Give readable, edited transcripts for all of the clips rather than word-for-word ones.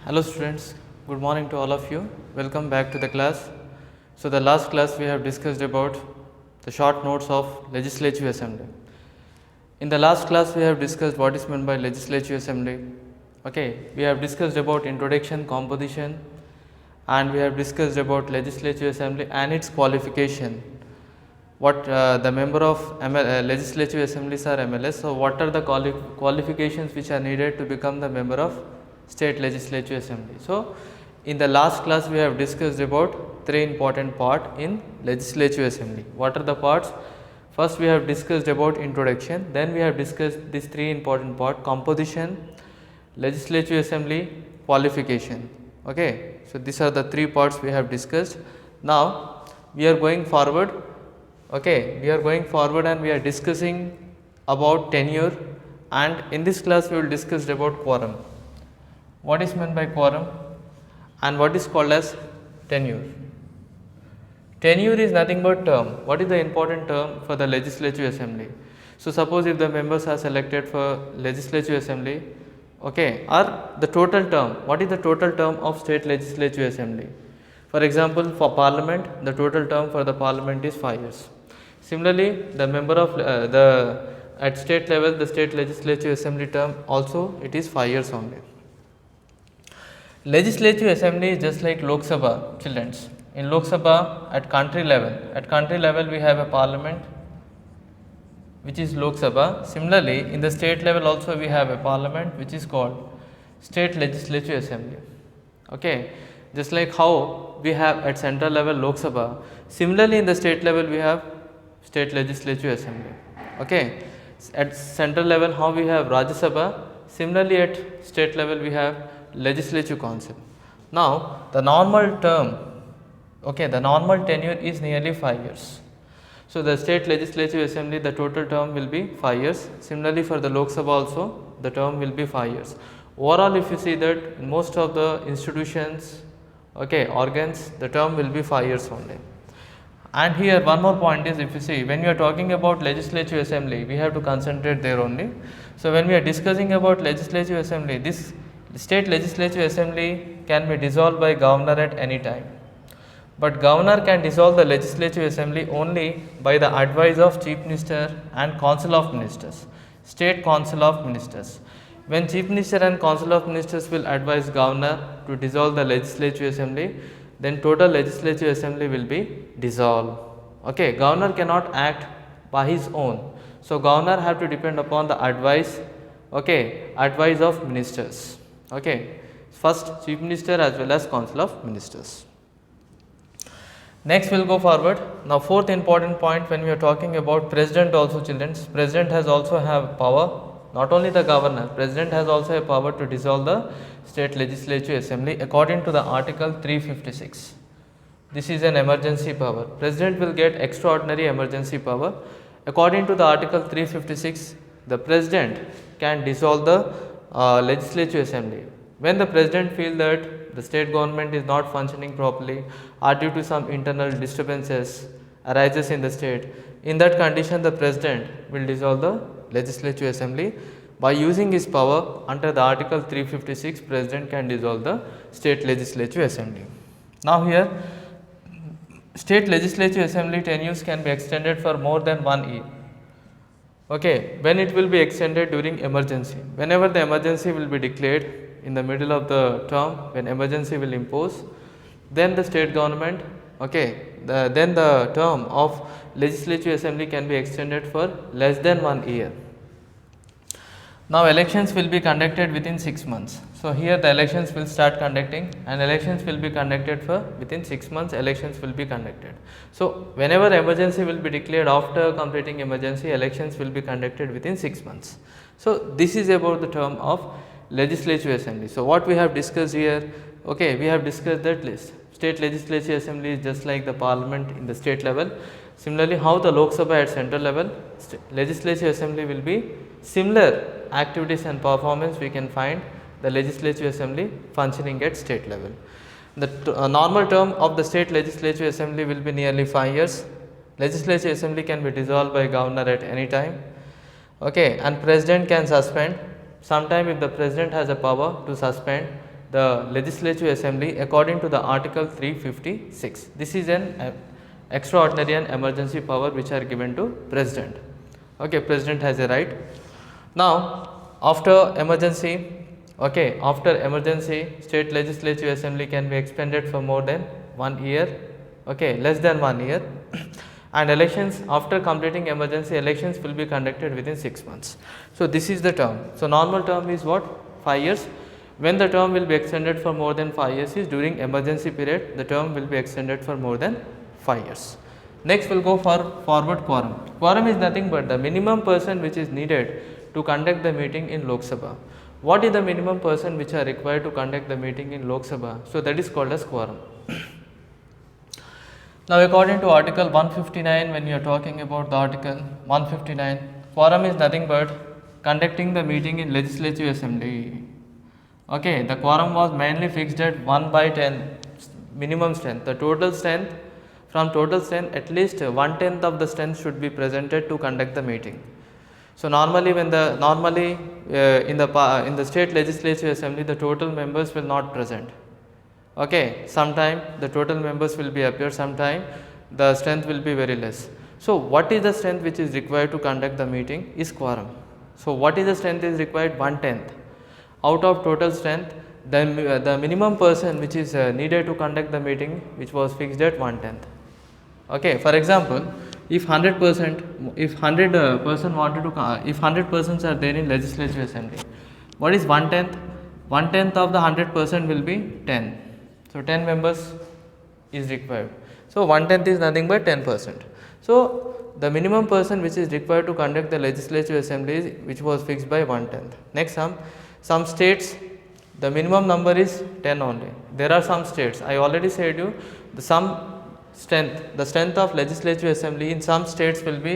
Hello students, good morning to all of you. Welcome back to the class. So, the last class we have discussed about the short notes of Legislative Assembly. In the last class we have discussed what is meant by Legislative Assembly. Okay, we have discussed about introduction, composition, and we have discussed about Legislative Assembly and its qualification. What the member of Legislative Assemblies are MLS. So, what are the qualifications which are needed to become the member of State Legislative Assembly? So, in the last class we have discussed about three important parts in Legislative Assembly. What are the parts? First we have discussed about introduction, then we have discussed these three important parts: composition, Legislative Assembly, qualification. Okay. So, these are the three parts we have discussed. Now, we are going forward. Okay, we are going forward and we are discussing about tenure, and in this class we will discuss about quorum. What is meant by quorum and what is called as tenure? Tenure is nothing but term. What is the important term for the Legislative Assembly? So, suppose if the members are selected for Legislative Assembly, okay, or the total term, what is the total term of State Legislative Assembly? For example, for Parliament, the total term for the Parliament is 5 years. Similarly, the member of at state level, the State Legislative Assembly term also it is 5 years only. Legislative Assembly is just like Lok Sabha, children. In Lok Sabha, at country level we have a Parliament which is Lok Sabha. Similarly, in the state level also we have a Parliament which is called State Legislative Assembly. Okay, just like how we have at central level Lok Sabha, similarly in the state level we have State Legislative Assembly. Okay, at central level how we have Rajya Sabha, similarly at state level we have Legislative Council. Now, the normal term, okay, the normal tenure is nearly 5 years. So, the State Legislative Assembly, the total term will be 5 years. Similarly, for the Lok Sabha also the term will be 5 years. Overall, if you see that in most of the institutions, okay, organs, the term will be 5 years only. And here one more point is, if you see, when we are talking about Legislative Assembly, we have to concentrate there only. So, when we are discussing about Legislative Assembly, this State Legislative Assembly can be dissolved by governor at any time. But governor can dissolve the Legislative Assembly only by the advice of Chief Minister and Council of Ministers, State Council of Ministers. When Chief Minister and Council of Ministers will advise governor to dissolve the Legislative Assembly, then total Legislative Assembly will be dissolved. Okay, governor cannot act by his own. So, governor have to depend upon the advice, okay, advice of ministers. Okay, first Chief Minister as well as Council of Ministers. Next we will go forward. Now, fourth important point, when we are talking about President also, children, President has also have power. Not only the governor, President has also a power to dissolve the State Legislative Assembly according to the Article 356. This is an emergency power. President will get extraordinary emergency power. According to the Article 356, the President can dissolve the Legislative Assembly. When the President feels that the state government is not functioning properly or due to some internal disturbances arises in the state, in that condition the President will dissolve the Legislative Assembly. By using his power under the Article 356, President can dissolve the State Legislative Assembly. Now, here State Legislative Assembly tenures can be extended for more than 1 year. Okay, when it will be extended during emergency, whenever the emergency will be declared in the middle of the term, when emergency will impose, then the state government, okay, then the term of Legislative Assembly can be extended for less than 1 year. Now, elections will be conducted within 6 months. So, here the elections will start conducting and elections will be conducted for within 6 months, elections will be conducted. So, whenever emergency will be declared after completing emergency, elections will be conducted within 6 months. So, this is about the term of Legislative Assembly. So, what we have discussed here, okay, we have discussed that list. State Legislative Assembly is just like the Parliament in the state level. Similarly, how the Lok Sabha at central level, Legislative Assembly will be similar activities and performance we can find the Legislative Assembly functioning at state level. The normal term of the State Legislative Assembly will be nearly 5 years. Legislative Assembly can be dissolved by governor at any time. Okay, and President can suspend. Sometime if the President has a power to suspend, the Legislative Assembly according to the Article 356. This is an extraordinary and emergency power which are given to President. Okay, President has a right. Now, after emergency, State Legislative Assembly can be expanded for more than 1 year, less than 1 year. And elections, after completing emergency, elections will be conducted within 6 months. So, this is the term. So, normal term is what? 5 years. When the term will be extended for more than 5 years is during emergency period, the term will be extended for more than 5 years. Next, we will go for forward quorum. Quorum is nothing but the minimum person which is needed to conduct the meeting in Lok Sabha. What is the minimum person which are required to conduct the meeting in Lok Sabha? So, that is called as quorum. Now, according to Article 159, when you are talking about the Article 159, quorum is nothing but conducting the meeting in Legislative Assembly. Okay, the quorum was mainly fixed at 1/10 minimum strength. The total strength, from total strength, at least 1/10 of the strength should be presented to conduct the meeting. So, normally when the in the State Legislative Assembly, the total members will not present. Okay, sometime the total members will be appear, sometime the strength will be very less. So, what is the strength which is required to conduct the meeting is quorum. So, what is the strength is required? 1/10 out of total strength. The minimum person which is needed to conduct the meeting, which was fixed at 1/10. Okay, for example, if 100%, if 100 person wanted to, if 100 persons are there in Legislative Assembly, what is 1/10? 1/10 of the 100% will be 10. So, 10 members is required. So, 1/10 is nothing but 10%. So, the minimum person which is required to conduct the Legislative Assembly is, which was fixed by 1/10. Next, some states, the minimum number is 10 only. There are some states, I already said you, the strength of Legislative Assembly in some states will be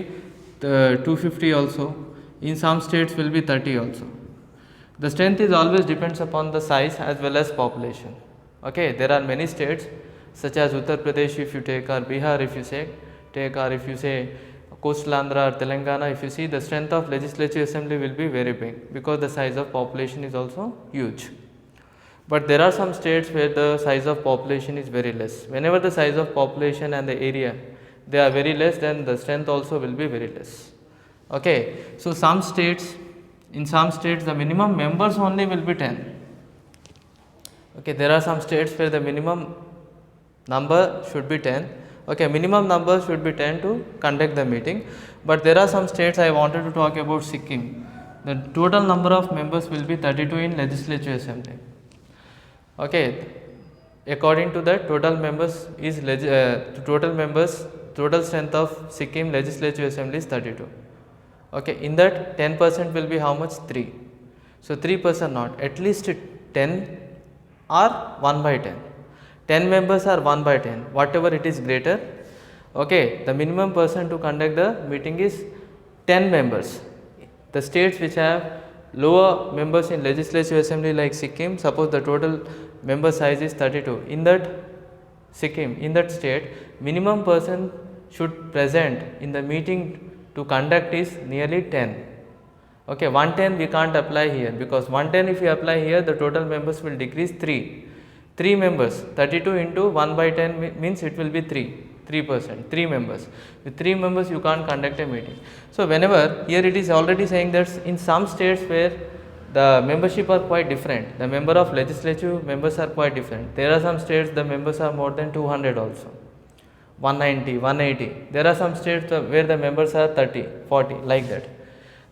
250 also, in some states will be 30 also. The strength is always depends upon the size as well as population. Okay, there are many states such as Uttar Pradesh if you take, or Bihar if you take, or if you say Coastal Andhra or Telangana, if you see, the strength of Legislative Assembly will be very big because the size of population is also huge. But there are some states where the size of population is very less. Whenever the size of population and the area, they are very less, then the strength also will be very less. Okay, so some states, in some states the minimum members only will be 10. Okay, there are some states where the minimum number should be 10. Okay, minimum number should be 10 to conduct the meeting. But there are some states, I wanted to talk about Sikkim. The total number of members will be 32 in Legislative Assembly. Okay, according to that, total members is total strength of Sikkim Legislative Assembly is 32. Okay, in that 10% will be how much? 3. So, 3% not, at least 10 or 1/10. 10 members are 1/10, whatever it is greater. Okay, the minimum person to conduct the meeting is 10 members. The states which have lower members in Legislative Assembly like Sikkim, suppose the total member size is 32. In that Sikkim, in that state, minimum person should present in the meeting to conduct is nearly 10. Okay, 110 we can't apply here, because 110 if you apply here, the total members will decrease 3. 3 members, 32 into 1/10 means it will be 3%, 3 members. With 3 members you can't conduct a meeting. So, whenever here it is already saying that in some states where the membership are quite different, the member of legislative members are quite different. There are some states the members are more than 200 also, 190, 180. There are some states where the members are 30, 40 like that.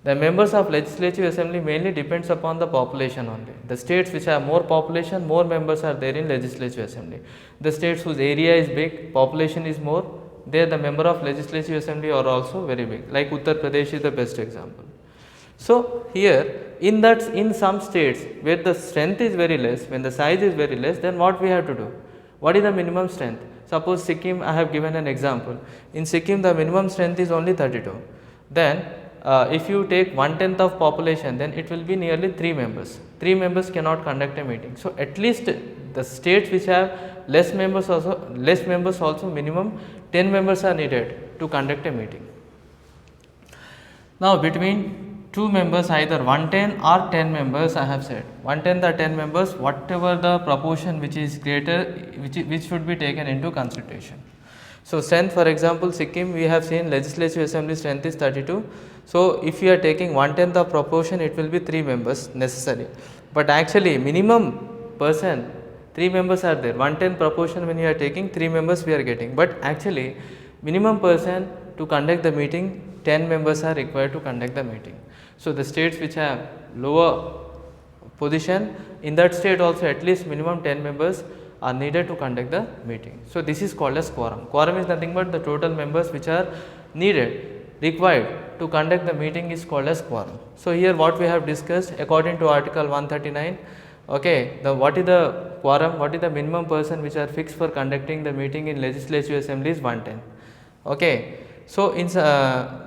The members of Legislative Assembly mainly depends upon the population only. The states which have more population, more members are there in Legislative Assembly. The states whose area is big, population is more, there the member of Legislative Assembly are also very big, like Uttar Pradesh is the best example. So, here in some states where the strength is very less, when the size is very less, then what we have to do? What is the minimum strength? Suppose Sikkim, I have given an example. In Sikkim the minimum strength is only 32. Then if you take 1/10 of population, then it will be nearly 3 members. 3 members cannot conduct a meeting. So, at least the states which have less members also minimum 10 members are needed to conduct a meeting. Now, between two members, either 110 or 10 members. I have said 110 or 10 members, whatever the proportion which is greater, which should be taken into consideration. So strength, for example, Sikkim, we have seen legislative assembly strength is 32. So if you are taking 1/10 of proportion, it will be 3 members necessary. But actually minimum person 3 members are there. 1/10 proportion when you are taking 3 members we are getting. But actually minimum person to conduct the meeting 10 members are required to conduct the meeting. So the states which have lower position, in that state also at least minimum 10 members are needed to conduct the meeting. So this is called as quorum. Quorum is nothing but the total members which are needed, required to conduct the meeting is called as quorum. So here what we have discussed according to article 139, okay, what is the quorum, what is the minimum person which are fixed for conducting the meeting in legislative assembly is 110. Okay. So in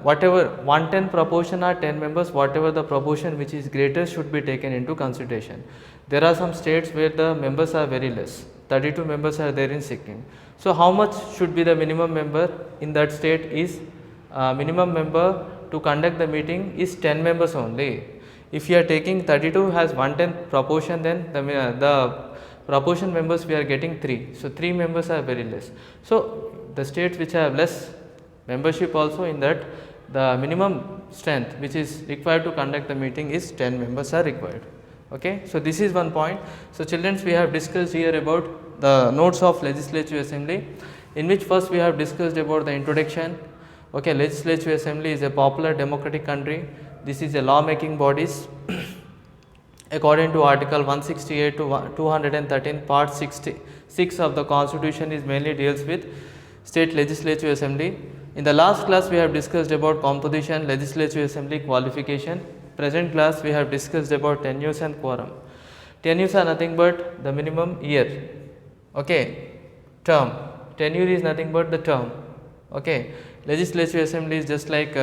whatever 110 proportion are 10 members, whatever the proportion which is greater should be taken into consideration. There are some states where the members are very less, 32 members are there in Sikkim. So how much should be the minimum member in that state is minimum member to conduct the meeting is 10 members only. If you are taking 32 has 110 proportion, then the proportion members we are getting 3. So 3 members are very less. So the states which have less membership also, in that the minimum strength which is required to conduct the meeting is 10 members are required. Okay. So this is one point. So children, we have discussed here about the notes of legislative assembly, in which first we have discussed about the introduction. Okay, legislative assembly is a popular democratic country. This is a law making bodies according to article 168 to 213 part 66 of the constitution is mainly deals with state legislative assembly. In the last class we have discussed about composition, legislative assembly, qualification. Present class we have discussed about tenures and quorum. Tenures are nothing but the minimum year. Okay, term. Tenure is nothing but the term. Okay, legislative assembly is just like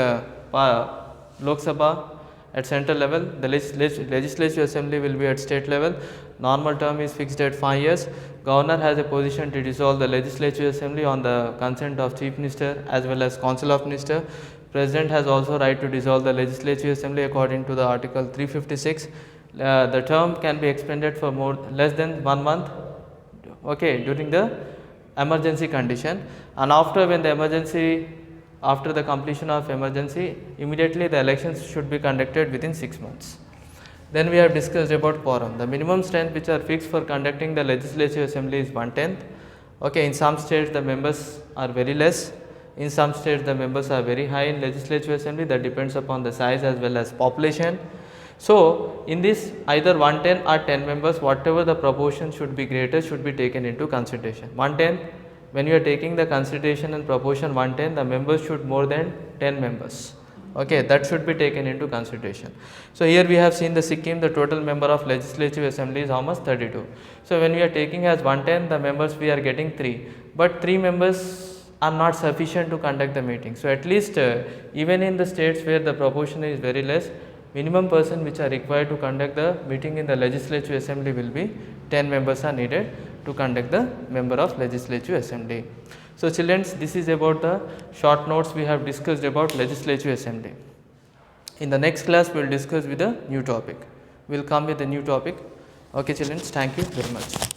Lok Sabha at central level. The legislative assembly will be at state level. Normal term is fixed at 5 years. Governor has a position to dissolve the legislative assembly on the consent of chief minister as well as council of minister. President has also right to dissolve the legislative assembly according to the article 356. The term can be extended for less than 1 month, okay, during the emergency condition, and after after the completion of emergency, immediately the elections should be conducted within 6 months. Then we have discussed about quorum. The minimum strength which are fixed for conducting the legislative assembly is 1/10. Okay, in some states the members are very less. In some states the members are very high in legislative assembly. That depends upon the size as well as population. So in this either 110 or 10 members, whatever the proportion should be greater should be taken into consideration. 110, when you are taking the consideration and proportion 110, the members should more than 10 members. Okay, that should be taken into consideration. So here we have seen the Sikkim, the total member of legislative assembly is how much? 32. So when we are taking as 110, the members we are getting 3, but 3 members are not sufficient to conduct the meeting. So at least even in the states where the proportion is very less, minimum person which are required to conduct the meeting in the legislative assembly will be 10 members are needed to conduct the member of legislative assembly. So children, this is about the short notes we have discussed about legislative assembly. In the next class we will discuss with a new topic. We will come with a new topic. Okay children, thank you very much.